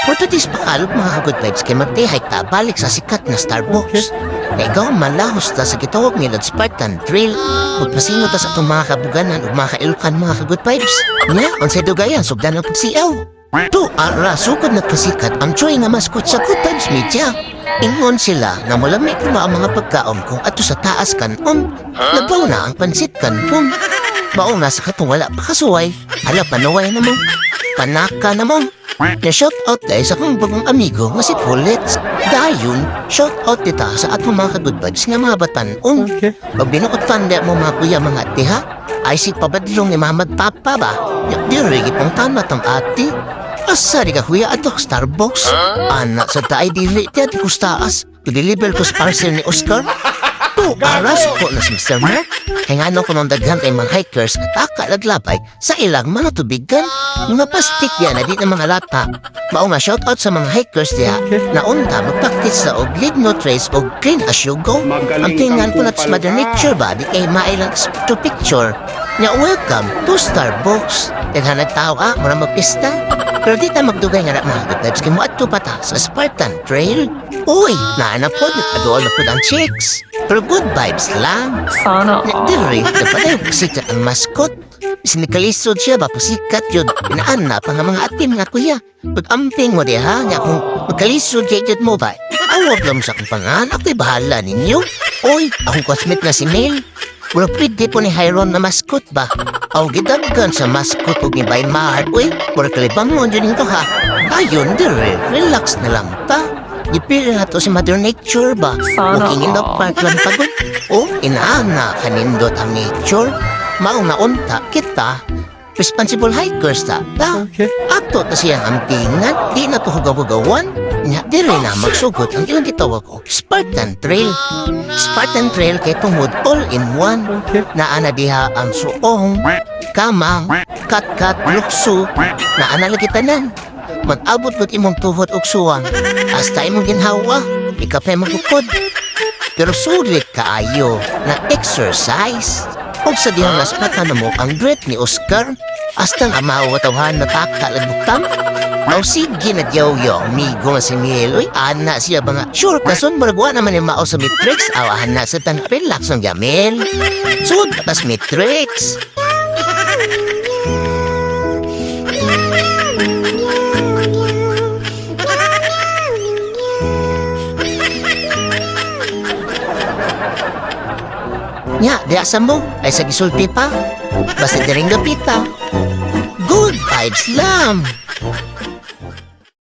For today's pakalog mga ka-good vibes kay magtihay ta balik sa sikat na Starbucks. Na ikaw ang manlahos ta sa gitawag nila Spartan Trail. Magpasino ta sa itong mga kabuganan o mga kailukan mga ka-good vibes. Nya, ang sa dugayan, sugdan ng pagsiyaw. To, ara, sugod na kasikat ang Troy nga maskot sa Good Vibes Media. Ingon sila na malamig na ang mga pagkaon kung ato sa taas kanon. Nagbaw na ang pansit kanpon. Baong nasa katong wala pa kasuway. Hala, panaway na mo. Panaka na mo. Na-shout out dahil sa kong bagong amigo nga si Paulette. Dayon, shout out dita sa atong mga ka-good vibes nga mga batanon. Okay. Pag binukot panda mo mga kuya mga ate ha, ay si pabadlong ni mamad papa ba? Dirigi pong tanat ang ate. Asa di ka kuya ato Starbucks? Anak sa taay dili tiyan kustaas. Kudeliver ko sa parcel ni Oscar. To, aras po na si Mr. Mark. Kaya nga nung kunong daghan kay mga hikers at akalaglabay sa ilang mga tubigan. Mga plastic yan na di na mga lata. Mao nga shoutout sa mga hikers diya na unta magpaktis sa og leave no trace og clean as you go. Ang tingan ko na sa Mother Nature ba di kay mailang to picture. Nya welcome to Starbucks. Daghan nagtao mura magpista. Pero di ta magdugay nga na mga good vibes kay mo adto pa ta sa Spartan Trail. Uy, naanapod nagkadool na po ang chicks. Pero good vibes lang. Sana Diri, napatay ko sikat ang mascot. Sinikalisod siya ba pasikat yun. Inaan na pa nga mga ate mga kuya. Pag-amping mo diha nga kung magkalisod kaya mo ba. Awag lang sa akong pangan, ako'y bahala ninyo. Uy, akong cosmate na si Mel. Pero pwede po ni Hyron na mascot ba? Aw gidaggan sa mascot o gibayin mahal. Uy, pero kalibang mo dyan ito ha. Ayun, dire, relax na lang ta. Ipili na to si Mother Nature ba? Sana Walking in the park lang pagod. O, inaana kanindot ang nature. Maong naunta kita. Responsible hikers ta. Okay. Ato ta siyang ampingan. Di na to hugaw-hugawan. Nya, di rin na magsugot ang ilang gitawag ko. Spartan Trail. Spartan Trail kay tungod all in one. Okay. Naana diha ang suong, kamang, kat-kat, lukso. Naana lagi tanan. Mag-abot mo't imong tuhod og suwang. Hasta imong ginhawa, ikapay magukod. Pero sulit kaayo na exercise. Kung sa dihang naspatan na mo ang grit ni Oscar, hasta nga mawatawhan na takalagbutang. Aw sige nagyaw-yaw, amigo nga si Miel. Uy, ana siya ba nga? Sure, kason maragwa naman yung mao sa Matrix. Awahan na sa tan relax ng Jamel. Sud, tas Matrix. Nya, diasa mo, ay sa gisulti pa. Basta diring gapita. Good vibes lang.